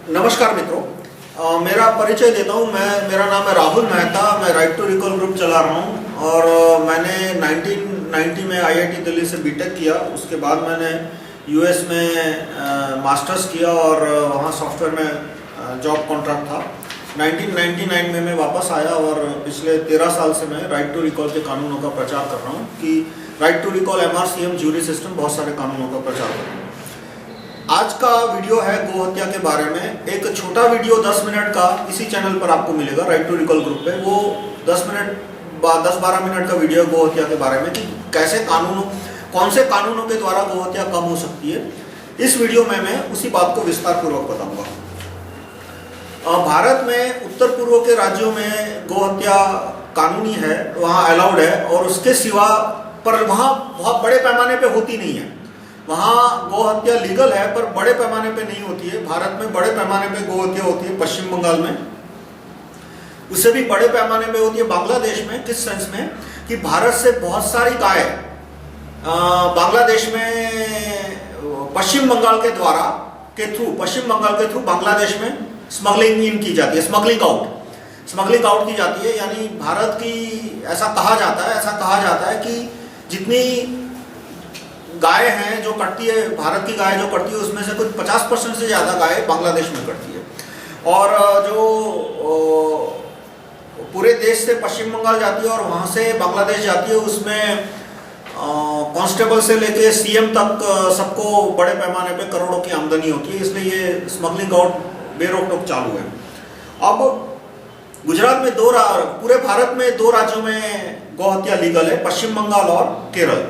नमस्कार मित्रों, मेरा परिचय देता हूँ। मेरा नाम है राहुल मेहता। मैं राइट टू रिकॉल ग्रुप चला रहा हूँ और मैंने 1990 में आईआईटी दिल्ली से बीटेक किया। उसके बाद मैंने यूएस में मास्टर्स किया और वहाँ सॉफ्टवेयर में जॉब कॉन्ट्रैक्ट था। 1999 में मैं वापस आया और पिछले 13 साल से मैं राइट टू रिकॉल के कानूनों का प्रचार कर रहा हूँ कि right to recall, MRCM, jury system, बहुत सारे कानूनों का प्रचार कर रहा हूँ। आज का वीडियो है गो हत्या के बारे में। एक छोटा वीडियो 10 मिनट का इसी चैनल पर आपको मिलेगा, राइट टू रिकॉल ग्रुप पे। वो 10-12 मिनट का वीडियो गो हत्या के बारे में कि कैसे कौन से कानूनों के द्वारा गो हत्या कम हो सकती है। इस वीडियो में मैं उसी बात को विस्तार पूर्वक बताऊंगा। भारत में उत्तर पूर्व के राज्यों में गो हत्या कानूनी है, वहाँ अलाउड है, और उसके सिवा पर वहाँ बहुत बड़े पैमाने पे होती नहीं है। वहाँ गो हत्या लीगल है पर बड़े पैमाने पे नहीं होती है। भारत में बड़े पैमाने पे गो हत्या होती है, पश्चिम बंगाल में उससे भी बड़े पैमाने पे होती है। बांग्लादेश में किस सेंस में कि भारत से बहुत सारी गाय बांग्लादेश में पश्चिम बंगाल के थ्रू बांग्लादेश में स्मगलिंग इन की जाती है, स्मगलिंग आउट की जाती है। यानी भारत की ऐसा कहा जाता है कि जितनी गाय हैं जो कटती है, भारत की गाय जो कटती है उसमें से कुछ 50% से ज़्यादा गाय बांग्लादेश में कटती है। और जो पूरे देश से पश्चिम बंगाल जाती है और वहाँ से बांग्लादेश जाती है, उसमें कांस्टेबल से लेके सीएम तक सबको बड़े पैमाने पे करोड़ों की आमदनी होती है। इसलिए ये स्मगलिंग आउट बेरोक टोक चालू है। अब गुजरात में पूरे भारत में 2 राज्यों में गौ हत्या लीगल है, पश्चिम बंगाल और केरल।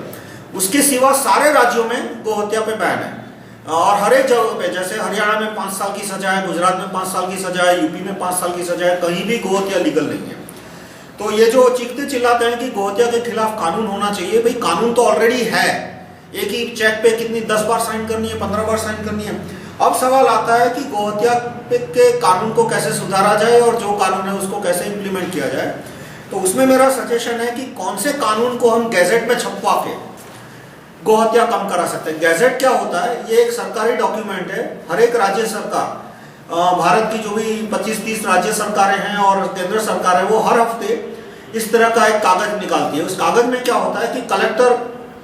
उसके सिवा सारे राज्यों में गो हत्या पे बैन है। और हर एक जगह पे, जैसे हरियाणा में 5 साल की सजा है, गुजरात में 5 साल की सजा है, यूपी में 5 साल की सजा है, कहीं भी गो हत्या लीगल नहीं है। तो ये जो चीखते चिल्लाते हैं कि गो हत्या के खिलाफ कानून होना चाहिए, भाई कानून तो ऑलरेडी है। एक ही चेक पे कितनी 10 बार साइन करनी है, 15 बार साइन करनी है। अब सवाल आता है कि गो हत्या के कानून को कैसे सुधारा जाए और जो कानून है उसको कैसे इम्प्लीमेंट किया जाए। तो उसमें मेरा सजेशन है कि कौन से कानून को हम गैजेट में छपवा के गो हत्या कम करा सकते हैं। गैजेट क्या होता है? ये एक सरकारी डॉक्यूमेंट है। हर एक राज्य सरकार, भारत की जो भी 25-30 राज्य सरकारें हैं और केंद्र सरकार है, वो हर हफ्ते इस तरह का एक कागज निकालती है। उस कागज में क्या होता है कि कलेक्टर,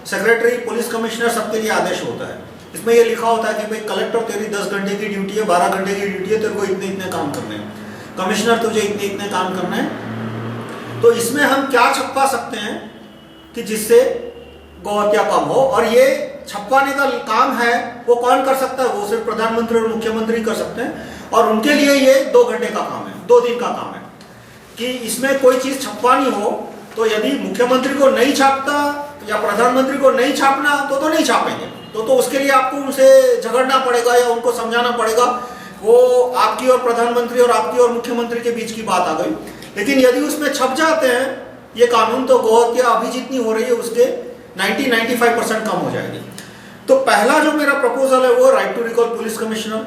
सेक्रेटरी, पुलिस कमिश्नर सबके लिए आदेश होता है। इसमें ये लिखा होता है कि भाई कलेक्टर, तेरी 10 घंटे की ड्यूटी है, 12 घंटे की ड्यूटी है, तेरे को इतने काम करने हैं। कमिश्नर, तुझे इतने काम करने हैं। तो इसमें हम क्या छपवा सकते हैं कि जिससे गौ हत्या कम हो। और ये छपवाने का काम है वो कौन कर सकता है? वो सिर्फ प्रधानमंत्री और मुख्यमंत्री कर सकते हैं। और उनके लिए ये 2 घंटे का काम है, 2 दिन का काम है कि इसमें कोई चीज छपवानी हो। तो यदि मुख्यमंत्री को नहीं छापता या प्रधानमंत्री को नहीं छापना तो नहीं छापेंगे। तो उसके लिए आपको उनसे झगड़ना पड़ेगा या उनको समझाना पड़ेगा। वो आपकी और प्रधानमंत्री और आपकी और मुख्यमंत्री के बीच की बात आ गई। लेकिन यदि उसमें छप जाते हैं ये कानून, तो गौ हत्या अभी जितनी हो रही है उसके 90-95% कम हो जाएगी। तो पहला जो मेरा प्रपोजल है वो right to recall police commissioner.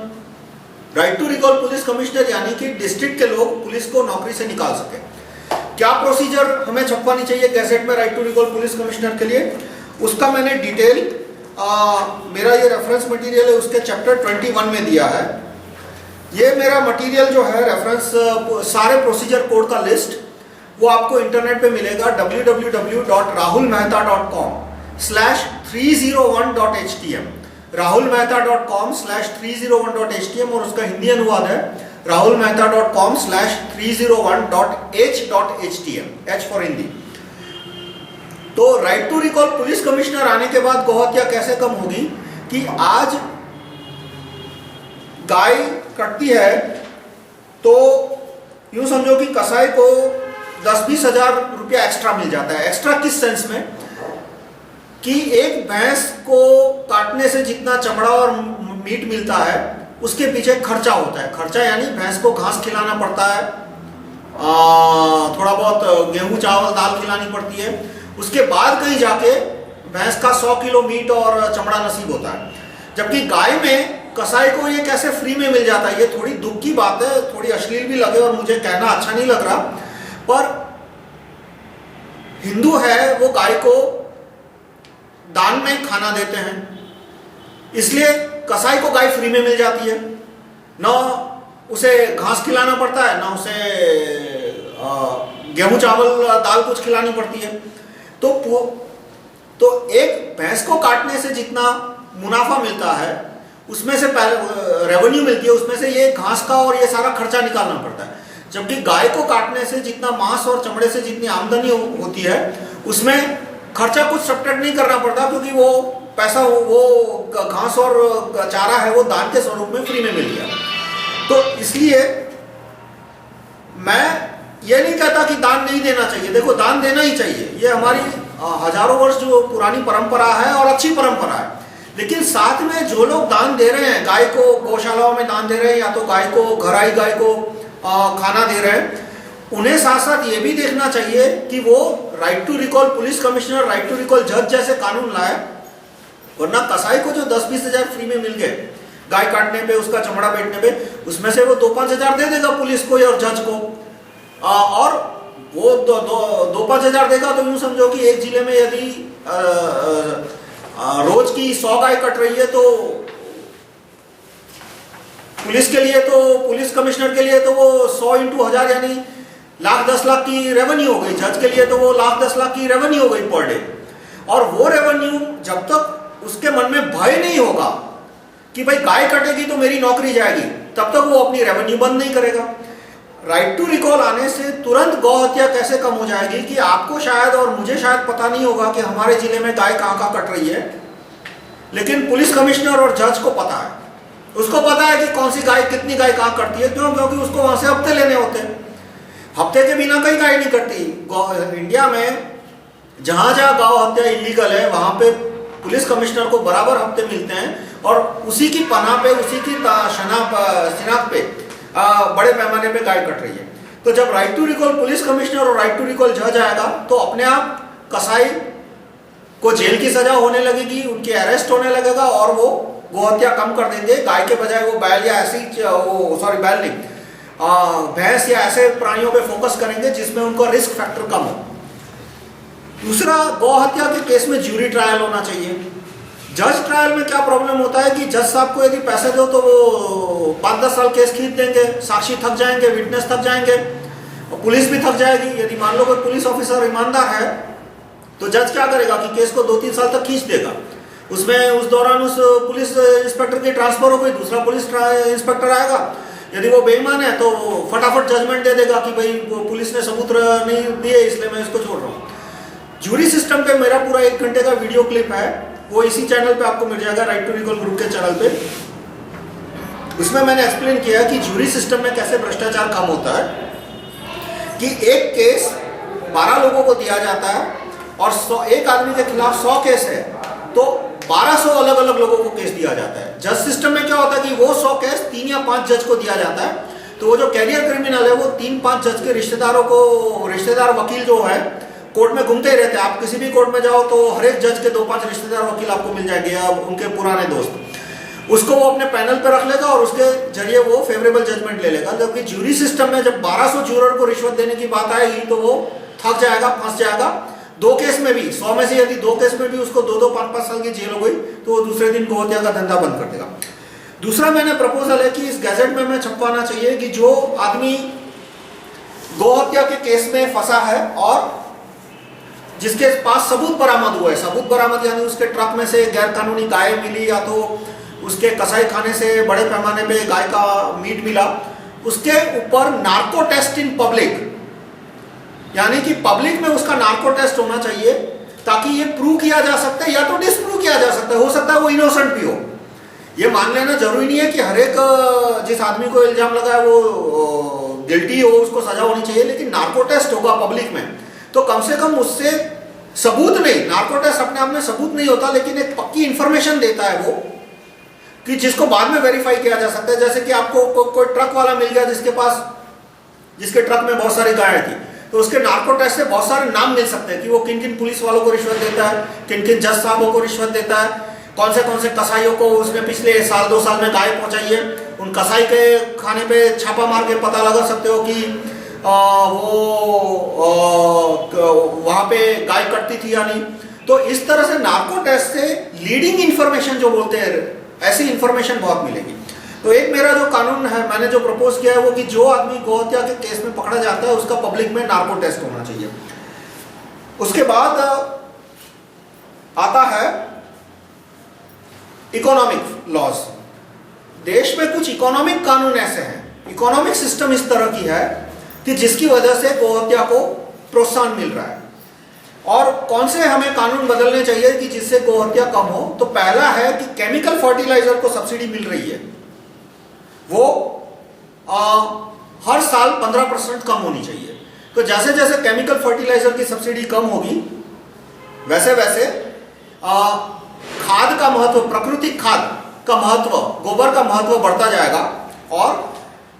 Right to recall police commissioner यानी कि डिस्ट्रिक्ट के लोग पुलिस को नौकरी से निकाल सके। क्या प्रोसीजर हमें छपवानी चाहिए गैजेट में right to recall police commissioner के लिए, उसका मैंने डिटेल मेरा ये रेफरेंस मटेरियल है उसके चैप्टर 21 में दिया है। ये मेरा मटेरियल जो है रेफरेंस, सारे प्रोसीजर कोड का लिस्ट, वो आपको इंटरनेट पे मिलेगा www.rahulmehta.com/301.htm rahulmehta.com/301.htm और उसका हिंदी अनुवाद है rahulmehta.com/301.h.htm, H फॉर हिंदी। तो right to recall police commissioner आने के बाद गौ हत्या कैसे कम होगी कि आज गाय कटती है तो यूं समझो कि कसाई को 10-20 हजार रुपया एक्स्ट्रा मिल जाता है। एक्स्ट्रा किस सेंस में कि एक भैंस को काटने से जितना चमड़ा और मीट मिलता है उसके पीछे खर्चा होता है। खर्चा यानी भैंस को घास खिलाना पड़ता है, थोड़ा बहुत गेहूं चावल दाल खिलानी पड़ती है। उसके बाद कहीं जाके भैंस का 100 किलो मीट और चमड़ा नसीब होता है। जबकि गाय में कसाई को ये कैसे फ्री में मिल जाता है। ये थोड़ी दुख की बात है, थोड़ी अश्लील भी लगे और मुझे कहना अच्छा नहीं लग रहा, पर हिंदू है वो गाय को दान में खाना देते हैं, इसलिए कसाई को गाय फ्री में मिल जाती है। न उसे घास खिलाना पड़ता है, ना उसे गेहूं चावल दाल कुछ खिलानी पड़ती है। तो एक भैंस को काटने से जितना मुनाफा मिलता है, उसमें से रेवेन्यू मिलती है, उसमें से ये घास का और ये सारा खर्चा निकालना पड़ता है। जबकि गाय को काटने से जितना मांस और चमड़े से जितनी आमदनी होती है, उसमें खर्चा कुछ सब्ट्रैक्ट नहीं करना पड़ता, क्योंकि वो पैसा, वो घास और चारा है वो दान के स्वरूप में फ्री में मिल गया। तो इसलिए मैं ये नहीं कहता कि दान नहीं देना चाहिए, देखो दान देना ही चाहिए, ये हमारी हजारों वर्ष जो पुरानी परंपरा है और अच्छी परंपरा है। लेकिन साथ में जो लोग दान दे रहे हैं, गाय को गौशालाओं में दान दे रहे हैं, या तो गाय को घराई गाय को खाना दे रहे हैं, उन्हें साथ साथ ये भी देखना चाहिए कि वो right to recall police commissioner, right to recall जज जैसे कानून लाए। वरना कसाई को जो 10-20 हजार फ्री में मिल गए गाय काटने पे, उसका चमड़ा बेचने पे, उसमें से वो 2-5 हजार दे देगा पुलिस को और जज को, और वो 2-5 हजार देगा तो यूं समझो कि एक जिले में यदि रोज की 100 गाय कट रही है, तो पुलिस के लिए, तो पुलिस कमिश्नर के लिए तो वो 100 × 1000 यानी 1,10 लाख की रेवेन्यू हो गई। जज के लिए तो वो 1,10 लाख की रेवेन्यू हो गई पर डे। और वो रेवेन्यू जब तक उसके मन में भय नहीं होगा कि भाई गाय कटेगी तो मेरी नौकरी जाएगी, तब तक वो अपनी रेवेन्यू बंद नहीं करेगा। राइट टू रिकॉल आने से तुरंत गौ हत्या कैसे कम हो जाएगी कि आपको शायद और मुझे शायद पता नहीं होगा कि हमारे जिले में गाय कहाँ कट रही है, लेकिन पुलिस कमिश्नर और जज को पता है। उसको पता है कि कौन सी गाय, कितनी गाय कहाँ कटती है। क्यों? क्योंकि उसको वहां से हफ्ते लेने होते हैं। हफ्ते के बिना कहीं गाय नहीं कटती। इंडिया में जहां जहां गौ हत्या इलीगल है, वहां पे पुलिस कमिश्नर को बराबर हफ्ते मिलते हैं, और उसी की पनाह पे, उसी की शिनाख्त पे बड़े पैमाने पे गाय कट रही है। तो जब right to recall police commissioner और राइट टू रिकॉल जज आएगा, तो अपने आप कसाई को जेल की सजा होने लगेगी, उनकी अरेस्ट होने लगेगा, और वो गोहत्या कम कर देंगे। गाय के बजाय वो बैल या ऐसी, बैल नहीं, भैंस या ऐसे प्राणियों पे फोकस करेंगे जिसमें उनका रिस्क फैक्टर कम हो। दूसरा, गौ हत्या के केस में ज्यूरी ट्रायल होना चाहिए। जज ट्रायल में क्या प्रॉब्लम होता है कि जज साहब को यदि पैसे दो तो वो 5-10 साल केस खींच देंगे, साक्षी थक जाएंगे, विटनेस थक जाएंगे, और पुलिस भी थक जाएगी। यदि मान लो कोई पुलिस ऑफिसर ईमानदार है, तो जज क्या करेगा कि केस को 2-3 साल तक खींच देगा। उसमें उस दौरान उस पुलिस इंस्पेक्टर की ट्रांसफर हो गई, दूसरा पुलिस इंस्पेक्टर आएगा। यदि वो बेईमान है तो फटाफट जजमेंट दे देगा कि भाई पुलिस ने सबूत नहीं दिए, इसलिए मैं इसको छोड़ रहा हूँ। ज्यूरी सिस्टम पे मेरा पूरा 1 घंटे का वीडियो क्लिप है, वो इसी चैनल पे आपको मिल जाएगा, राइट टू रिकॉल ग्रुप के चैनल पे। उसमें मैंने एक्सप्लेन किया कि ज्यूरी सिस्टम में कैसे भ्रष्टाचार कम होता है। कि एक केस 12 लोगों को दिया जाता है, और एक आदमी के खिलाफ 100 केस है, तो 1200 अलग अलग लोगों को केस दिया जाता है। जज सिस्टम में क्या होता है कि वो 100 केस 3 या 5 जज को दिया जाता है। तो वो जो कैरियर क्रिमिनल है, वो 3-5 जज के रिश्तेदारों को, रिश्तेदार वकील जो है कोर्ट में घूमते ही रहते हैं। आप किसी भी कोर्ट में जाओ तो हर एक जज के 2-5 रिश्तेदार वकील आपको मिल जाएंगे, या उनके पुराने दोस्त। उसको वो अपने पैनल पे रख लेगा, और उसके जरिए वो फेवरेबल जजमेंट ले लेगा। जबकि ज्यूरी सिस्टम में जब 1200 ज्यूरर को रिश्वत देने की बात आएगी, तो वो थक जाएगा, फंस जाएगा। 2 केस में भी, 100 में से यदि 2 केस में भी उसको 2-2, 5-5 साल की जेल हो गई, तो वो दूसरे दिन गोहत्या का धंधा बंद कर देगा। दूसरा मैंने प्रपोजल है कि इस गैजेट में मैं छपवाना चाहिए कि जो आदमी गोहत्या के केस में फंसा है और जिसके पास सबूत बरामद हुआ है, सबूत बरामद यानी उसके ट्रक में से गैर कानूनी गाय मिली, या तो उसके कसाई खाने से बड़े पैमाने पे गाय का मीट मिला, उसके ऊपर नार्को टेस्ट इन पब्लिक, यानी कि पब्लिक में उसका नार्को टेस्ट होना चाहिए, ताकि ये प्रूव किया जा सकता है या तो डिसप्रूव किया जा सकता है। हो सकता है वो इनोसेंट भी हो। ये मान लेना जरूरी नहीं है कि हर एक जिस आदमी को इल्जाम लगा है वो गिल्टी हो, उसको सजा होनी चाहिए, लेकिन नार्को टेस्ट होगा पब्लिक में, तो कम से कम उससे सबूत नहीं, नार्को टेस्ट अपने आप में सबूत नहीं होता, लेकिन एक पक्की इंफॉर्मेशन देता है वो, कि जिसको बाद में वेरीफाई किया जा सकता है। जैसे कि आपको कोई ट्रक वाला मिल गया जिसके ट्रक में बहुत सारी गायें थी, तो उसके नार्को टेस्ट से बहुत सारे नाम मिल सकते हैं कि वो किन किन पुलिस वालों को रिश्वत देता है, किन किन जज साहबों को रिश्वत देता है, कौन से कसाईयों को उसने पिछले 1-2 साल में गाय पहुंचाई है। उन कसाई के खाने पे छापा मार के पता लगा सकते हो कि वो वहां पे गाय कटती थी या नहीं। तो इस तरह से नार्को टेस्ट से लीडिंग इंफॉर्मेशन जो बोलते हैं, ऐसी इंफॉर्मेशन बहुत मिलेगी। तो एक मेरा जो कानून है, मैंने जो प्रपोज किया है वो कि जो आदमी गोहत्या के केस में पकड़ा जाता है उसका पब्लिक में नार्को टेस्ट होना चाहिए। उसके बाद आता है इकोनॉमिक लॉज। देश में कुछ इकोनॉमिक कानून ऐसे हैं, इकोनॉमिक सिस्टम इस तरह की है कि जिसकी वजह से गोहत्या को प्रोत्साहन मिल रहा है। और कौन से हमें कानून बदलने चाहिए कि जिससे गोहत्या कम हो? तो पहला है कि केमिकल फर्टिलाइजर को सब्सिडी मिल रही है, वो हर साल 15% कम होनी चाहिए। तो जैसे जैसे केमिकल फर्टिलाइजर की सब्सिडी कम होगी वैसे वैसे खाद का महत्व, प्राकृतिक खाद का महत्व, गोबर का महत्व बढ़ता जाएगा और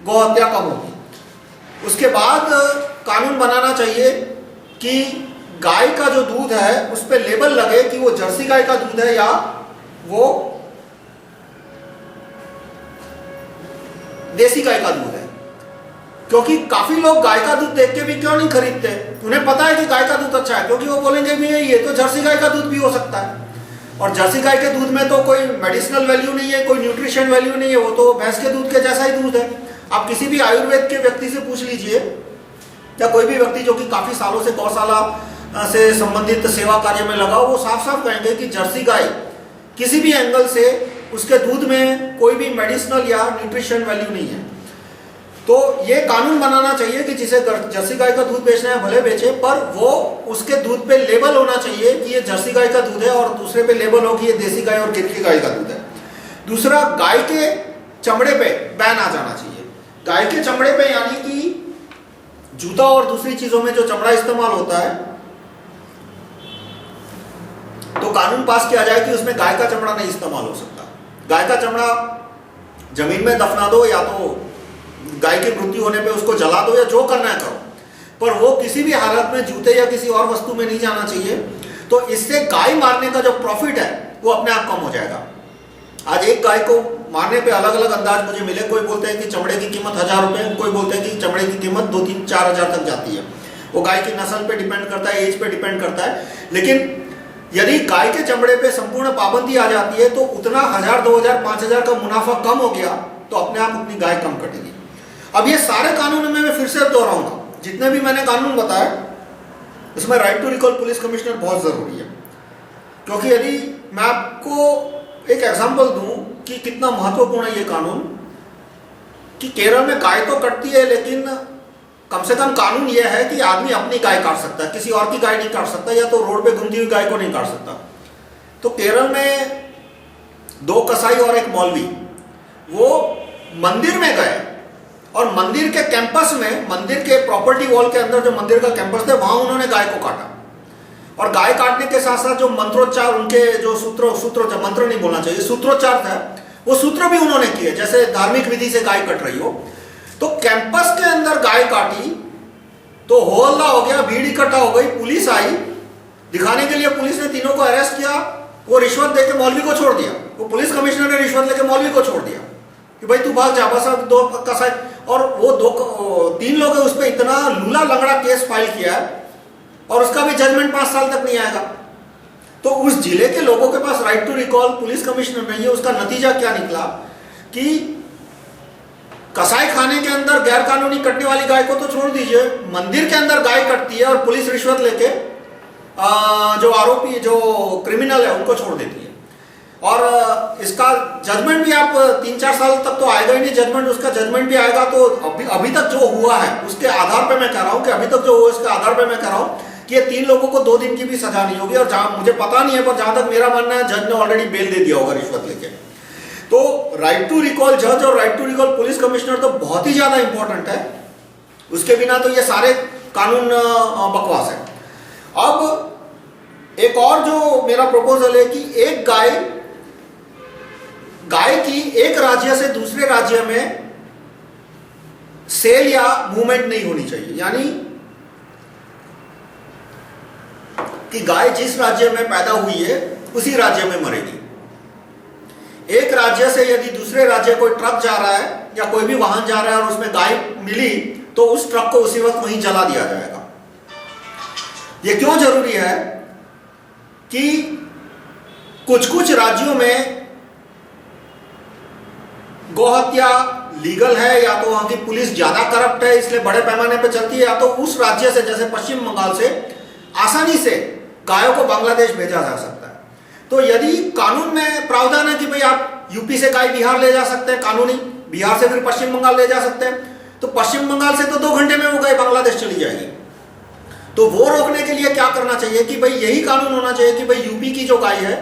गोहत्या कम होगी। उसके बाद कानून बनाना चाहिए कि गाय का जो दूध है उस पर लेबल लगे कि वो जर्सी गाय का दूध है या वो देसी गाय का दूध है। क्योंकि काफी लोग गाय का दूध देख के भी क्यों नहीं खरीदते? उन्हें पता है कि गाय का दूध अच्छा है, क्योंकि वो बोलेंगे भी ये तो जर्सी गाय का दूध भी हो सकता है। और जर्सी गाय के दूध में तो कोई मेडिसिनल वैल्यू नहीं है, कोई न्यूट्रिशन वैल्यू नहीं है, वो तो भैंस के दूध के जैसा ही दूध है। आप किसी भी आयुर्वेद के व्यक्ति से पूछ लीजिए या कोई भी व्यक्ति जो कि काफी सालों से गौशाला से संबंधित सेवा कार्य में लगा, वो साफ साफ कहेंगे कि जर्सी गाय किसी भी एंगल से उसके दूध में कोई भी मेडिसिनल या न्यूट्रिशन वैल्यू नहीं है। तो ये कानून बनाना चाहिए कि जिसे जर्सी गाय का दूध बेचना है भले बेचे, पर वो उसके दूध पे लेबल होना चाहिए कि ये जर्सी गाय का दूध है और दूसरे पे लेबल हो कि ये देसी गाय और गिरकी गाय का दूध है। दूसरा, गाय के चमड़े पे बैन आ जाना चाहिए। गाय के चमड़े पे यानी कि जूता और दूसरी चीजों में जो चमड़ा इस्तेमाल होता है, तो कानून पास किया जाए कि उसमें गाय का चमड़ा नहीं इस्तेमाल हो सकता। गाय का चमड़ा जमीन में दफना दो या तो गाय की मृत्यु होने पे उसको जला दो या जो करना है करो, पर वो किसी भी हालत में जूते या किसी और वस्तु में नहीं जाना चाहिए। तो इससे गाय मारने का जो प्रॉफिट है वो अपने आप कम हो जाएगा। आज एक गाय को मारने पे अलग अलग अंदाज मुझे मिले। कोई बोलते हैं कि चमड़े की कीमत 1000 रुपए, कोई बोलते हैं कि चमड़े की कीमत 2-3-4 हजार तक जाती है। वो गाय की नस्ल पे डिपेंड करता है, एज पे डिपेंड करता है। लेकिन यदि गाय के चमड़े पे संपूर्ण पाबंदी आ जाती है तो उतना 1000, 2000, 5000 का मुनाफा कम हो गया तो अपने आप उतनी गाय कम कटेगी। अब ये सारे कानून में मैं फिर से दोहराऊंगा, जितने भी मैंने कानून बताए इसमें right to recall police commissioner बहुत जरूरी है। क्योंकि यदि मैं आपको एक एग्जांपल दूं कि कितना महत्वपूर्ण है ये कानून, कि केरल में गाय तो कटती है लेकिन कम से कम कानून यह है कि आदमी अपनी गाय काट सकता है, किसी और की गाय नहीं काट सकता, या तो रोड पे घूमती हुई गाय को नहीं काट सकता। तो केरल में 2 कसाई और एक मौलवी वो मंदिर में गए और मंदिर के कैंपस में, मंदिर के प्रॉपर्टी वॉल के अंदर जो मंदिर का कैंपस था वहां उन्होंने गाय को काटा। और गाय काटने के साथ साथ जो मंत्रोच्चार, उनके जो सूत्रोच्चार, मंत्र नहीं बोलना चाहिए, सूत्रोच्चार था, वो सूत्र भी उन्होंने किए जैसे धार्मिक विधि से गाय कट रही हो। तो कैंपस के अंदर गाय काटी तो हो हल्ला हो गया, भीड़ इकट्ठा हो गई, पुलिस आई दिखाने के लिए। पुलिस ने तीनों को अरेस्ट किया, वो रिश्वत देके मौलवी को छोड़ दिया। वो पुलिस कमिश्नर ने रिश्वत लेके मौलवी को छोड़ दिया कि भाई तू भाग जा, बस। 2 कसाई और वो 3 लोग उस पर इतना लूला लंगड़ा केस फाइल किया और उसका भी जजमेंट 5 साल तक नहीं आएगा। तो उस जिले के लोगों के पास right to recall police commissioner नहीं है। उसका नतीजा क्या निकला कि कसाई खाने के अंदर गैर कानूनी कटने वाली गाय को तो छोड़ दीजिए, मंदिर के अंदर गाय कटती है और पुलिस रिश्वत लेके जो आरोपी, जो क्रिमिनल है उनको छोड़ देती है। और इसका जजमेंट भी आप 3-4 साल तक तो आएगा ही नहीं जजमेंट। उसका जजमेंट भी आएगा तो अभी तक जो हुआ है उसके आधार पे मैं कह रहा हूं कि अभी तक जो हुआ उसके आधार पे मैं कह रहा हूं कि ये 3 लोगों को 2 दिन की भी सजा नहीं होगी। और जहां मुझे पता नहीं है, पर जहां तक मेरा मानना है जज ने ऑलरेडी बेल दे दिया होगा रिश्वत लेके। तो राइट टू रिकॉल जज और right to recall police commissioner तो बहुत ही ज्यादा इंपॉर्टेंट है। उसके बिना तो ये सारे कानून बकवास है। अब एक और जो मेरा प्रपोजल है कि एक गाय की एक राज्य से दूसरे राज्य में सेल या मूवमेंट नहीं होनी चाहिए। यानी कि गाय जिस राज्य में पैदा हुई है उसी राज्य में मरेगी। एक राज्य से यदि दूसरे राज्य कोई ट्रक जा रहा है या कोई भी वाहन जा रहा है और उसमें गाय मिली तो उस ट्रक को उसी वक्त वहीं जला दिया जाएगा। यह क्यों जरूरी है कि कुछ राज्यों में गोहत्या लीगल है या तो वहां की पुलिस ज्यादा करप्ट है इसलिए बड़े पैमाने पे चलती है, या तो उस राज्य से जैसे पश्चिम बंगाल से आसानी से गायों को बांग्लादेश भेजा जा सकता है। तो यदि कानून में प्रावधान है कि भाई आप यूपी से गाय बिहार ले जा सकते हैं, कानूनी बिहार से फिर पश्चिम बंगाल ले जा सकते हैं, तो पश्चिम बंगाल से तो 2 घंटे में वो गाय बांग्लादेश चली जाएगी। तो वो रोकने के लिए क्या करना चाहिए कि भाई यही कानून होना चाहिए कि भाई यूपी की जो गाय है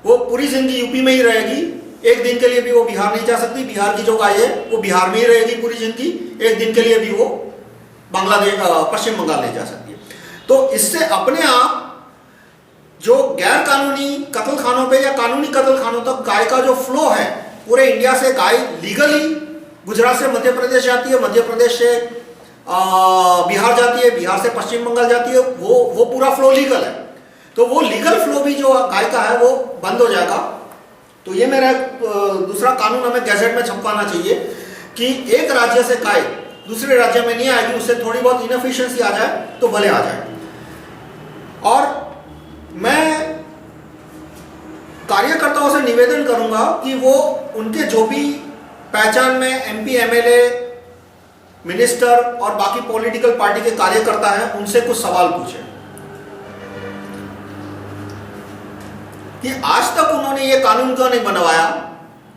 वो पूरी जिंदगी यूपी में ही रहेगी, एक दिन के लिए भी वो बिहार नहीं जा सकती। बिहार की जो गाय है वो बिहार में ही रहेगी पूरी जिंदगी, एक दिन के लिए भी वो बांग्लादेश पश्चिम बंगाल नहीं जा सकती। तो इससे अपने आप जो गैर कानूनी कत्ल खानों पे या कानूनी कत्ल खानों तक गाय का जो फ्लो है, पूरे इंडिया से गाय लीगली गुजरात से मध्य प्रदेश जाती है, मध्य प्रदेश से बिहार जाती है, बिहार से पश्चिम बंगाल जाती है, वो पूरा फ्लो लीगल है। तो वो लीगल फ्लो भी जो गाय का है वो बंद हो जाएगा। तो ये मेरा दूसरा कानून हमें गैजेट में छपवाना चाहिए कि एक राज्य से गाय दूसरे राज्य में नहीं आएगी, उससे थोड़ी बहुत इनएफिशिएंसी आ जाए तो भले आ जाए। और मैं कार्यकर्ताओं से निवेदन करूंगा कि वो उनके जो भी पहचान में एमपी, एमएलए, मिनिस्टर और बाकी पॉलिटिकल पार्टी के कार्यकर्ता हैं, उनसे कुछ सवाल पूछें कि आज तक उन्होंने ये कानून क्यों नहीं बनवाया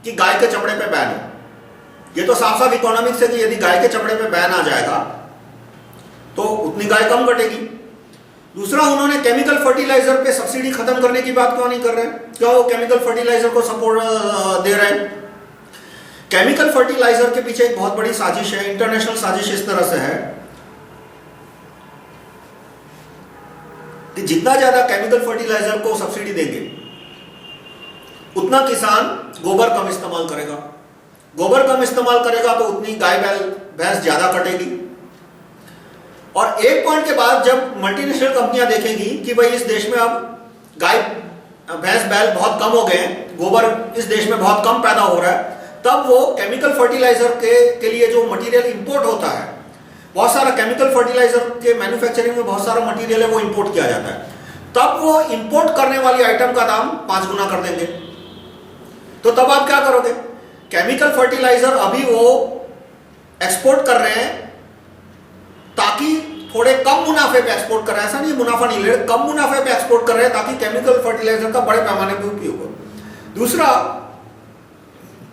कि गाय के चमड़े पे बैन हो। ये तो साफ साफ इकोनॉमिक्स है कि यदि गाय के चमड़े पे बैन आ जाएगा तो उतनी गाय कम कटेगी। दूसरा, उन्होंने केमिकल फर्टिलाइजर पे सब्सिडी खत्म करने की बात क्यों नहीं कर रहे? क्यों वो केमिकल फर्टिलाइजर को सपोर्ट दे रहे हैं? केमिकल फर्टिलाइजर के पीछे एक बहुत बड़ी साजिश है, इंटरनेशनल साजिश इस तरह से है कि जितना ज्यादा केमिकल फर्टिलाइजर को सब्सिडी देंगे उतना किसान गोबर कम इस्तेमाल करेगा, गोबर कम इस्तेमाल करेगा तो उतनी गाय बैल भैंस ज्यादा कटेगी। और एक पॉइंट के बाद जब मल्टीनेशनल कंपनियां देखेंगी कि भाई इस देश में अब गाय भैंस बैल बहुत कम हो गए हैं, गोबर इस देश में बहुत कम पैदा हो रहा है, तब वो केमिकल फर्टिलाइजर के लिए जो मटेरियल इंपोर्ट होता है, बहुत सारा केमिकल फर्टिलाइजर के मैन्युफैक्चरिंग में बहुत सारा मटेरियल है वो इंपोर्ट किया जाता है, तब वो इंपोर्ट करने वाली आइटम का दाम 5 गुना कर देंगे। तो तब आप क्या करोगे? केमिकल फर्टिलाइजर अभी वो एक्सपोर्ट कर रहे हैं ताकि थोड़े कम मुनाफे पे एक्सपोर्ट कर रहे हैं, ऐसा नहीं मुनाफा नहीं ले रहे, कम मुनाफे पे एक्सपोर्ट कर रहे हैं ताकि केमिकल फर्टिलाइजर का बड़े पैमाने पे उपयोग हो। दूसरा,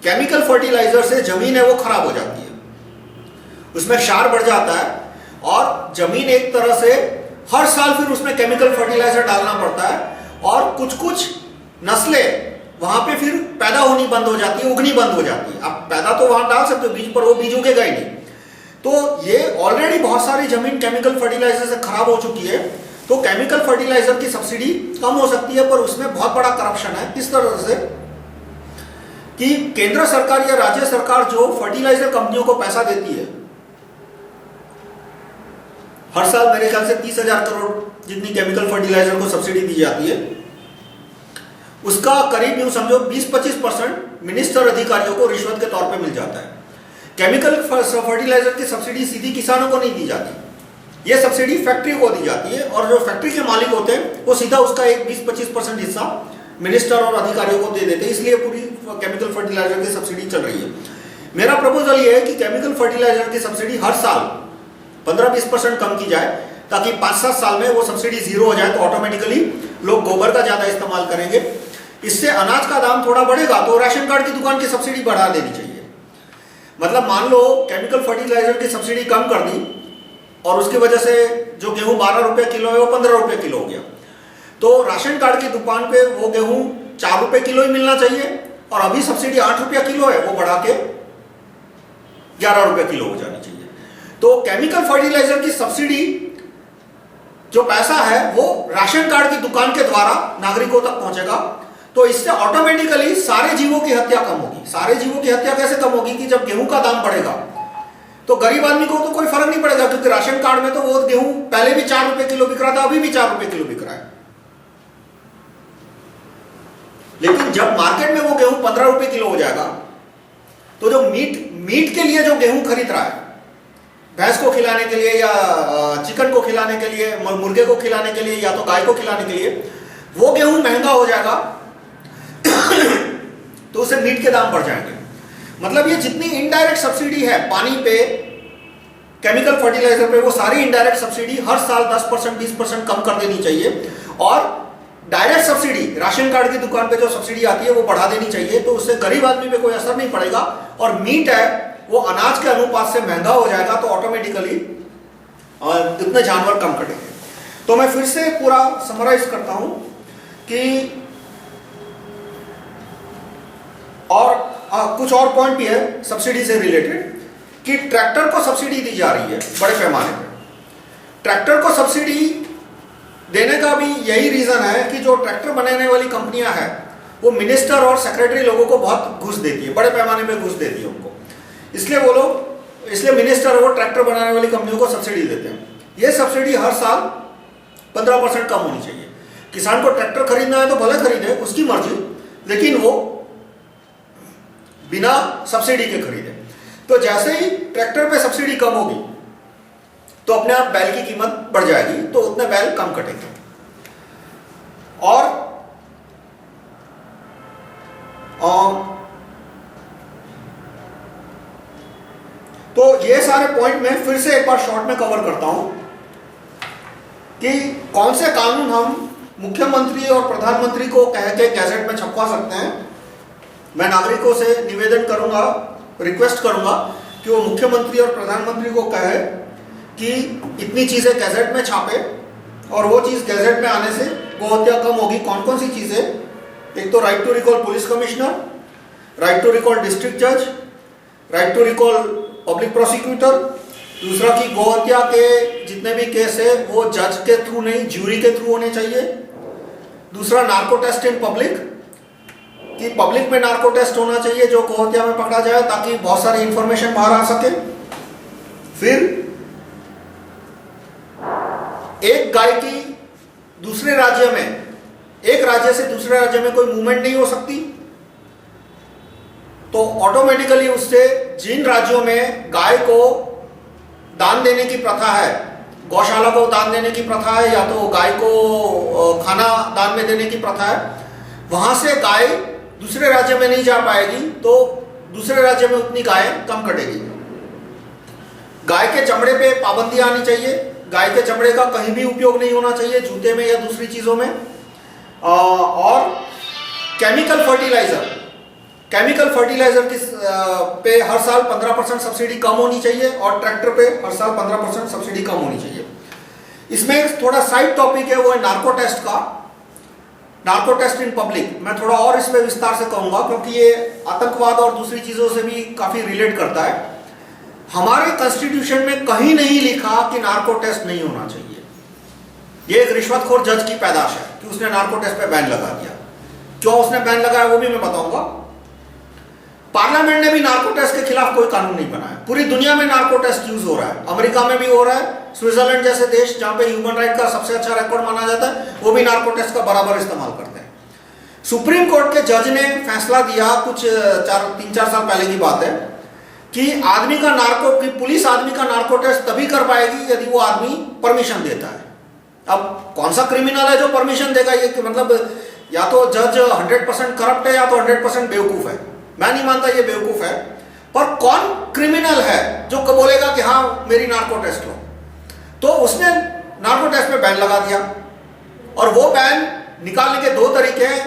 केमिकल फर्टिलाइजर से जमीन है वो खराब हो जाती है, उसमें क्षार बढ़ जाता है और जमीन एक तरह से हर साल फिर उसमें केमिकल फर्टिलाइजर डालना पड़ता है और कुछ कुछ नस्लें वहां पे फिर पैदा होनी बंद हो जाती है, उगनी बंद हो जाती है। आप पैदा तो वहां डाल सकते हो बीज पर, वो बीज उगेगा ही नहीं। तो ये ऑलरेडी बहुत सारी जमीन केमिकल फर्टिलाइजर से खराब हो चुकी है, तो केमिकल फर्टिलाइजर की सब्सिडी कम हो सकती है, पर उसमें बहुत बड़ा करप्शन है। किस तरह से कि केंद्र सरकार या राज्य सरकार जो फर्टिलाइजर कंपनियों को पैसा देती है, हर साल मेरे ख्याल से 30,000 करोड़ जितनी केमिकल फर्टिलाइजर को सब्सिडी दी जाती है, उसका करीब यूं समझो 20-25% मिनिस्टर अधिकारियों को रिश्वत के तौर पे मिल जाता है। केमिकल फर्टिलाइजर की सब्सिडी सीधी किसानों को नहीं दी जाती, ये सब्सिडी फैक्ट्री को दी जाती है और जो फैक्ट्री के मालिक होते हैं वो सीधा उसका एक 20-25% हिस्सा मिनिस्टर और अधिकारियों को दे देते हैं, इसलिए पूरी केमिकल फर्टिलाइजर की सब्सिडी चल रही है। मेरा प्रपोजल ये है कि केमिकल फर्टिलाइजर की सब्सिडी हर साल 15-20% कम की जाए ताकि 5-7 साल में वो सब्सिडी जीरो हो जाए, तो ऑटोमेटिकली लोग गोबर का ज्यादा इस्तेमाल करेंगे। इससे अनाज का दाम थोड़ा बढ़ेगा तो राशन कार्ड की दुकान की सब्सिडी बढ़ा देनी चाहिए। मतलब मान लो केमिकल फर्टिलाइजर की सब्सिडी कम कर दी और उसकी वजह से जो गेहूं 12 रुपए किलो है वो 15 रुपए किलो हो गया, तो राशन कार्ड की दुकान पे वो गेहूं 4 रुपए किलो ही मिलना चाहिए और अभी सब्सिडी 8 रुपया किलो है, वो बढ़ा के 11 रुपए किलो हो जानी चाहिए। तो केमिकल फर्टिलाइजर की सब्सिडी जो पैसा है वो राशन कार्ड की दुकान के द्वारा नागरिकों तक पहुंचेगा, तो इससे ऑटोमेटिकली सारे जीवों की हत्या कम होगी। सारे जीवों की हत्या कैसे कम होगी कि जब गेहूं का दाम बढ़ेगा तो गरीब आदमी को तो कोई फर्क नहीं पड़ेगा, क्योंकि राशन कार्ड में तो वो गेहूं पहले भी 4 रुपए किलो बिक रहा था, अभी भी 4 रुपए किलो बिक रहा है। लेकिन जब मार्केट में वो गेहूं 15 रुपए किलो हो जाएगा तो जो मीट के लिए जो गेहूं खरीद रहा है, भैंस को खिलाने के लिए या चिकन को खिलाने के लिए, मुर्गे को खिलाने के लिए या तो गाय को खिलाने के लिए, वो गेहूं महंगा हो जाएगा तो उसे मीट के दाम बढ़ जाएंगे। मतलब ये जितनी इनडायरेक्ट सब्सिडी है पानी पे, केमिकल फर्टिलाइजर पे, वो सारी इनडायरेक्ट सब्सिडी हर साल 10% 20% कम कर देनी चाहिए। और डायरेक्ट सब्सिडी, राशन कार्ड की दुकान पे जो सब्सिडी आती है वो बढ़ा देनी चाहिए, तो उससे गरीब आदमी पे कोई असर नहीं पड़ेगा। और मीट है वो अनाज के अनुपात से महंगा हो जाएगा, तो ऑटोमेटिकली इतने जानवर कम कटेंगे। तो मैं फिर से पूरा समराइज करता हूं कि और कुछ और पॉइंट भी है सब्सिडी से रिलेटेड, कि ट्रैक्टर को सब्सिडी दी जा रही है बड़े पैमाने पर। ट्रैक्टर को सब्सिडी देने का भी यही रीजन है कि जो ट्रैक्टर बनाने वाली कंपनियां हैं वो मिनिस्टर और सेक्रेटरी लोगों को बहुत घूस देती है, बड़े पैमाने पे घूस देती है उनको, इसलिए वो लोग, इसलिए मिनिस्टर वो ट्रैक्टर बनाने वाली कंपनियों को सब्सिडी देते हैं। ये सब्सिडी हर साल 15% कम होनी चाहिए। किसान को ट्रैक्टर खरीदना है तो भले खरीदे, उसकी मर्जी, लेकिन वो बिना सब्सिडी के खरीदे। तो जैसे ही ट्रैक्टर पे सब्सिडी कम होगी तो अपने आप बैल की कीमत बढ़ जाएगी, तो उतने बैल कम कटेंगे। और तो ये सारे पॉइंट मैं फिर से एक बार शॉर्ट में कवर करता हूं कि कौन से कानून हम मुख्यमंत्री और प्रधानमंत्री को कह के गैजेट में छपवा सकते हैं। मैं नागरिकों से निवेदन करूंगा, रिक्वेस्ट करूंगा कि वो मुख्यमंत्री और प्रधानमंत्री को कहे कि इतनी चीजें गैजेट में छापे, और वो चीज गैजेट में आने से गोहत्या कम होगी। कौन कौन सी चीजें? एक तो right to recall police commissioner, right to recall district जज, right to recall public prosecutor. दूसरा कि गोहत्या के जितने भी केस है वो जज के थ्रू नहीं, ज्यूरी के थ्रू होने चाहिए। दूसरा नार्को टेस्ट इन पब्लिक, कि पब्लिक में नार्को टेस्ट होना चाहिए जो गोहत्या में पकड़ा जाए, ताकि बहुत सारी इंफॉर्मेशन बाहर आ सके। फिर एक गाय की दूसरे राज्य में, एक राज्य से दूसरे राज्य में कोई मूवमेंट नहीं हो सकती, तो ऑटोमेटिकली उससे जिन राज्यों में गाय को दान देने की प्रथा है, गौशाला को दान देने की प्रथा है, या तो गाय को खाना दान में देने की प्रथा है, वहां से गाय दूसरे राज्य में नहीं जा पाएगी, तो दूसरे राज्य में उतनी गाय कम कटेगी। गाय के चमड़े पे पाबंदी आनी चाहिए। गाय के चमड़े का कहीं भी उपयोग नहीं होना चाहिए, जूते में या दूसरी चीजों में। और केमिकल फर्टिलाइजर, केमिकल फर्टिलाइजर की पे हर साल 15% सब्सिडी कम होनी चाहिए, और ट्रैक्टर पे हर साल 15% सब्सिडी कम होनी चाहिए। इसमें थोड़ा साइड टॉपिक है, वो है नार्को टेस्ट का, नार्को टेस्ट इन पब्लिक। मैं थोड़ा और इसमें विस्तार से कहूंगा, क्योंकि ये आतंकवाद और दूसरी चीजों से भी काफी रिलेट करता है। हमारे कॉन्स्टिट्यूशन में कहीं नहीं लिखा कि नार्को टेस्ट नहीं होना चाहिए। ये एक रिश्वतखोर जज की पैदाश है कि उसने नार्को टेस्ट पे बैन लगा दिया। क्यों उसने बैन लगाया वो भी मैं बताऊंगा। पार्लियामेंट ने भी नार्को टेस्ट के खिलाफ कोई कानून नहीं बनाया। पूरी दुनिया में नार्को टेस्ट यूज हो रहा है, अमेरिका में भी हो रहा है, स्विट्जरलैंड जैसे देश जहां पे ह्यूमन राइट का सबसे अच्छा रिकॉर्ड माना जाता है, वो भी नार्को टेस्ट का बराबर इस्तेमाल करते हैं। सुप्रीम कोर्ट के जज ने फैसला दिया कुछ 3-4 साल पहले की बात है कि आदमी का नार्को, की पुलिस आदमी का नार्को टेस्ट तभी कर पाएगी यदि वो आदमी परमिशन देता है। अब कौन सा क्रिमिनल है जो परमिशन देगा? ये कि मतलब या तो जज 100% करप्ट है या तो 100% बेवकूफ है। मैं नहीं मानता ये बेवकूफ है, पर कौन क्रिमिनल है जो बोलेगा कि हाँ मेरी नार्को टेस्ट लो? तो उसने नार्को टेस्ट पे बैन लगा दिया, और वो बैन निकालने के 2 तरीके हैं।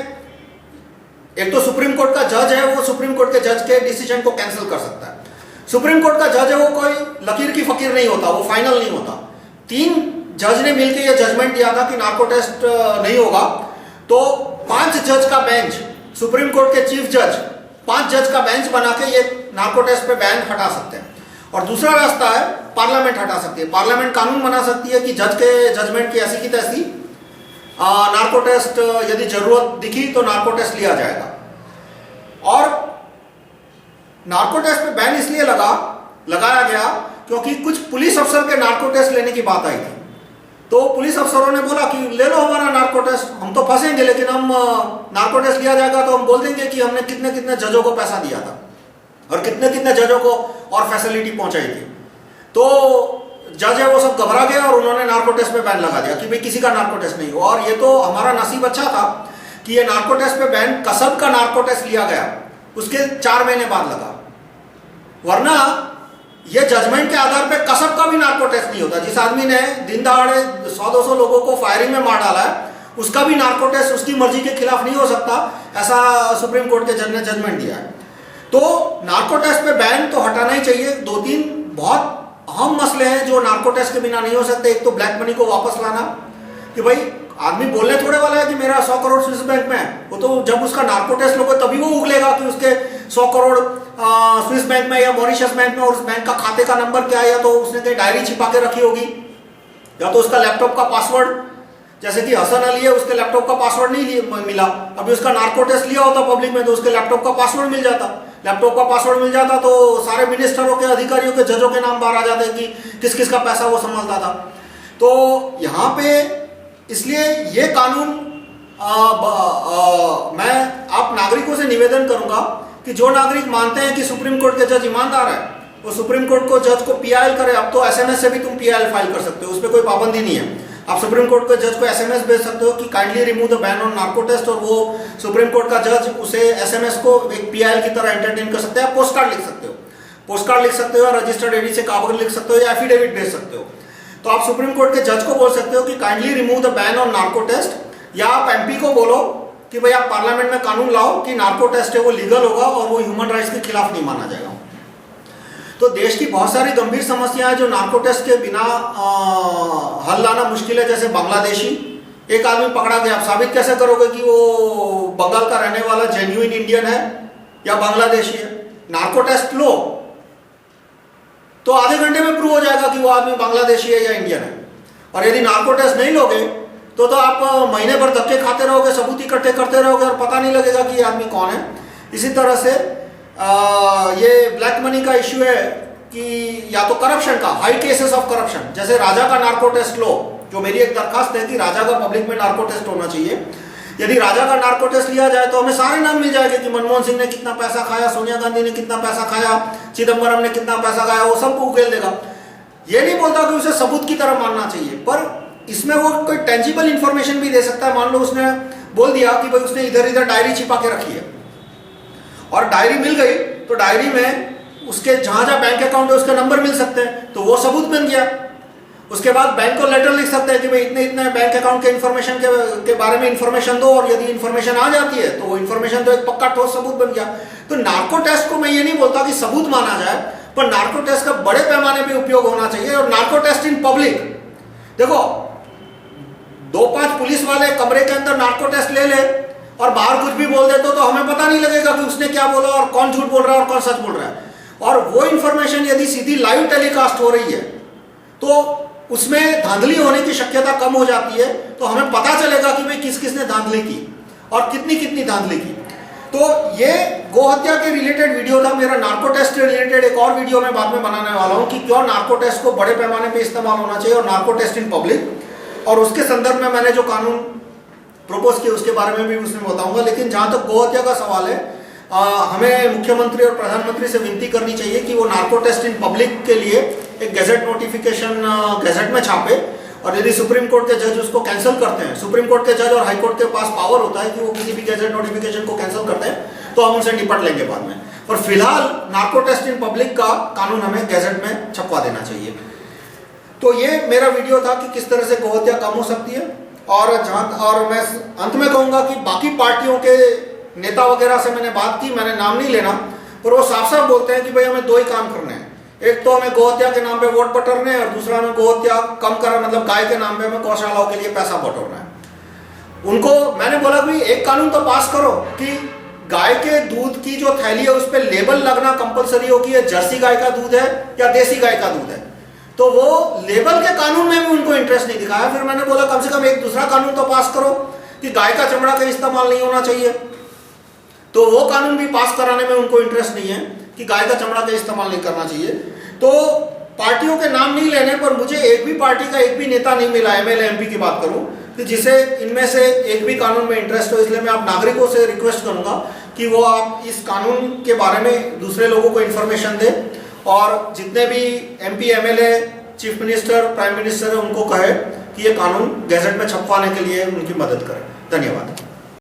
एक तो सुप्रीम कोर्ट का जज है, वो सुप्रीम कोर्ट के जज के डिसीजन को कैंसिल कर सकता है। सुप्रीम कोर्ट का जज है वो कोई लकीर की फकीर नहीं होता, वो फाइनल नहीं होता। 3 जज ने मिलकर ये जजमेंट दिया था कि नार्को टेस्ट नहीं होगा, तो 5 जज का बेंच, सुप्रीम कोर्ट के चीफ जज 5 जज का बेंच बना के ये नार्को टेस्ट पे बैन हटा सकते हैं। और दूसरा रास्ता है पार्लियामेंट हटा सकती है। पार्लियामेंट कानून बना सकती है कि जज के जजमेंट की ऐसी की तैसी नार्को टेस्ट यदि जरूरत दिखी तो नार्को टेस्ट लिया जाएगा। और नार्को टेस्ट पे बैन इसलिए लगाया गया क्योंकि कुछ पुलिस अफसर के नार्को टेस्ट लेने की बात आई थी। तो पुलिस अफसरों ने बोला कि ले लो हमारा नार्को टेस्ट, हम तो फंसेंगे लेकिन हम नार्को टेस्ट लिया जाएगा तो हम बोल देंगे कि हमने कितने कितने जजों को पैसा दिया था और कितने कितने जजों को और फैसिलिटी पहुंचाई थी। तो जज है वो सब घबरा गए और उन्होंने नार्को टेस्ट पे बैन लगा दिया कि भाई किसी का नार्को टेस्ट नहीं हुआ। और ये तो हमारा नसीब अच्छा था कि ये नार्को टेस्ट पे बैन, कसब का नार्को टेस्ट लिया गया उसके 4 महीने बाद लगा। वरना ये जजमेंट के आधार पे कसब का भी नार्को टेस्ट नहीं होता। जिस आदमी ने दिन दहाड़े 100-200 लोगों को फायरिंग में मार डाला है, उसका भी नार्को टेस्ट उसकी मर्जी के खिलाफ नहीं हो सकता, ऐसा सुप्रीम कोर्ट के जज ने जजमेंट दिया है। तो नार्को टेस्ट पे बैन तो हटाना ही चाहिए। 2-3 बहुत अहम मसले हैं जो नार्को टेस्ट के बिना नहीं हो सकते। एक तो ब्लैक मनी को वापस लाना, कि भाई आदमी बोलने थोड़े वाला है कि मेरा 100 करोड़ स्विस बैंक में है, वो तो जब उसका नार्को टेस्ट लोगे तभी वो उगलेगा कि उसके 100 करोड़ स्विस बैंक में या मॉरिशस बैंक में, और उस बैंक का खाते का नंबर क्या है, या तो उसने कहीं डायरी छिपा के रखी होगी, या तो उसका लैपटॉप का पासवर्ड, जैसे कि हसन अली है, उसके लैपटॉप का पासवर्ड नहीं मिला, अभी उसका नार्को टेस्ट लिया होता पब्लिक में तो उसके लैपटॉप का पासवर्ड मिल जाता। लैपटॉप का पासवर्ड मिल जाता तो सारे मिनिस्टरों के, अधिकारियों के, जजों के नाम बाहर आ जाते कि किस किस का पैसा वो संभालता था। तो यहाँ पे इसलिए ये कानून मैं आप नागरिकों से निवेदन करूंगा कि जो नागरिक मानते हैं कि सुप्रीम कोर्ट के जज ईमानदार है, वो सुप्रीम कोर्ट को जज को पीआईएल करे। अब तो एसएमएस से भी तुम पीआईएल फाइल कर सकते हो, उस पर कोई पाबंदी नहीं है। आप सुप्रीम कोर्ट के जज को एसएमएस भेज सकते हो कि kindly remove the ban on narco test, और वो सुप्रीम कोर्ट का जज उसे एसएमएस को एक पीआईएल की तरह एंटरटेन कर सकते हैं। आप पोस्ट कार्ड लिख सकते हो, पोस्ट कार्ड लिख सकते हो, रजिस्टर्ड एडी से कागज लिख सकते हो, या एफिडेविट भेज सकते हो। तो आप सुप्रीम कोर्ट के जज को बोल सकते हो कि kindly remove the ban on narco test, या आप एमपी को बोलो कि भाई आप पार्लियामेंट में कानून लाओ कि नार्को टेस्ट है वो लीगल होगा और वो ह्यूमन राइट्स के खिलाफ नहीं माना जाएगा। तो देश की बहुत सारी गंभीर समस्याएं जो नार्को टेस्ट के बिना हल लाना मुश्किल है, जैसे बांग्लादेशी एक आदमी पकड़ा गया, आप साबित कैसे करोगे कि वो बंगाल का रहने वाला जेन्युइन इंडियन है या बांग्लादेशी है? नार्को टेस्ट लो तो आधे घंटे में प्रूव हो जाएगा कि वो आदमी बांग्लादेशी है या इंडियन है। और यदि नार्को टेस्ट नहीं लोगे तो आप महीने भर धक्के खाते रहोगे, सबूत इकट्ठे करते रहोगे और पता नहीं लगेगा कि ये आदमी कौन है। इसी तरह से ये ब्लैक मनी का इश्यू है कि या तो करप्शन का, हाई केसेस ऑफ करप्शन, जैसे राजा का नार्को टेस्ट लो, जो मेरी एक दरखास्त है कि राजा का पब्लिक में नार्को टेस्ट होना चाहिए। यदि राजा का नार्को टेस्ट लिया जाए तो हमें सारे नाम मिल जाएंगे कि मनमोहन सिंह ने कितना पैसा खाया, सोनिया गांधी ने कितना पैसा खाया, चिदम्बरम ने कितना पैसा खाया, वो सबको उकेल देगा। ये नहीं बोलता कि उसे सबूत की तरह मानना चाहिए, पर इसमें वो कोई टेंजिबल इंफॉर्मेशन भी दे सकता है। मान लो उसने बोल दिया कि भाई उसने इधर इधर डायरी छिपा के रखी है और डायरी मिल गई, तो डायरी में उसके जहां जहां बैंक अकाउंट है उसके नंबर मिल सकते हैं, तो वो सबूत बन गया। उसके बाद बैंक को लेटर लिख सकते हैं कि भाई इतने इतने बैंक अकाउंट के इन्फॉर्मेशन के बारे में इन्फॉर्मेशन दो, और यदि इन्फॉर्मेशन आ जाती है तो वो इन्फॉर्मेशन तो एक पक्का ठोस सबूत बन गया। तो नार्को टेस्ट को मैं ये नहीं बोलता कि सबूत माना जाए, पर नार्को टेस्ट का बड़े पैमाने पे उपयोग होना चाहिए। और नार्को टेस्ट इन पब्लिक, देखो 2-5 पुलिस वाले कमरे के अंदर नार्को टेस्ट ले ले और बाहर कुछ भी बोल देते तो हमें पता नहीं लगेगा कि उसने क्या बोला और कौन झूठ बोल रहा है और कौन सच बोल रहा है। और वो इंफॉर्मेशन यदि सीधी लाइव टेलीकास्ट हो रही है तो उसमें धांधली होने की शक्यता कम हो जाती है, तो हमें पता चलेगा कि भाई किस किसने धांधली की और कितनी कितनी धांधली की। तो ये गोहत्या के रिलेटेड वीडियो था मेरा। नार्को टेस्ट के रिलेटेड एक और वीडियो मैं बाद में बनाने वाला हूं कि क्यों नार्को टेस्ट को बड़े पैमाने पे इस्तेमाल होना चाहिए और नार्को टेस्ट इन पब्लिक, और उसके संदर्भ में मैंने जो कानून प्रपोज किया उसके बारे में भी उसमें बताऊंगा। लेकिन जहां तक गोहत्या का सवाल है, हमें मुख्यमंत्री और प्रधानमंत्री से विनती करनी चाहिए कि वो नार्को टेस्ट इन पब्लिक के लिए एक गैजेट नोटिफिकेशन गैजेट में छापे, और यदि सुप्रीम कोर्ट के जज उसको कैंसिल करते हैं, सुप्रीम कोर्ट के जज और हाई कोर्ट के पास पावर होता है कि वो किसी भी गैजेट नोटिफिकेशन को कैंसिल करते हैं, तो हम उनसे निपट लेंगे बाद में। और फिलहाल नार्को टेस्ट इन पब्लिक का कानून हमें गैजेट में छपवा देना चाहिए। तो ये मेरा वीडियो था कि किस तरह से गोहत्या कम हो सकती है। और मैं अंत में कहूंगा कि बाकी पार्टियों के नेता वगैरह से मैंने बात की, मैंने नाम नहीं लेना, पर वो साफ साफ बोलते हैं कि भाई हमें 2 ही काम करने हैं। एक तो हमें गोहत्या के नाम पे वोट बटोरने हैं, और दूसरा हमें गोहत्या कम करना, मतलब गाय के नाम पे हमें गौशालाओं के लिए पैसा बटोरना है। उनको मैंने बोला कि एक कानून तो पास करो कि गाय के दूध की जो थैली है उस पर लेबल लगना कंपलसरी हो कि ये जर्सी गाय का दूध है या देसी गाय का दूध है। तो वो लेबल के कानून में भी उनको इंटरेस्ट नहीं दिखाया। फिर मैंने बोला कम से कम एक दूसरा कानून तो पास करो कि गाय का चमड़ा का इस्तेमाल नहीं होना चाहिए, तो वो कानून भी पास कराने में उनको इंटरेस्ट नहीं है कि गाय का चमड़ा का इस्तेमाल नहीं करना चाहिए। तो पार्टियों के नाम नहीं लेने पर मुझे एक भी पार्टी का एक भी नेता नहीं मिला, एमएलए एमपी की बात करूं, कि जिसे इनमें से एक भी कानून में इंटरेस्ट हो। इसलिए मैं आप नागरिकों से रिक्वेस्ट करूंगा कि वो आप इस कानून के बारे में दूसरे लोगों को इन्फॉर्मेशन दें, और जितने भी MP MLA chief minister prime minister है उनको कहे कि ये कानून गैजेट में छपवाने के लिए उनकी मदद करें। धन्यवाद।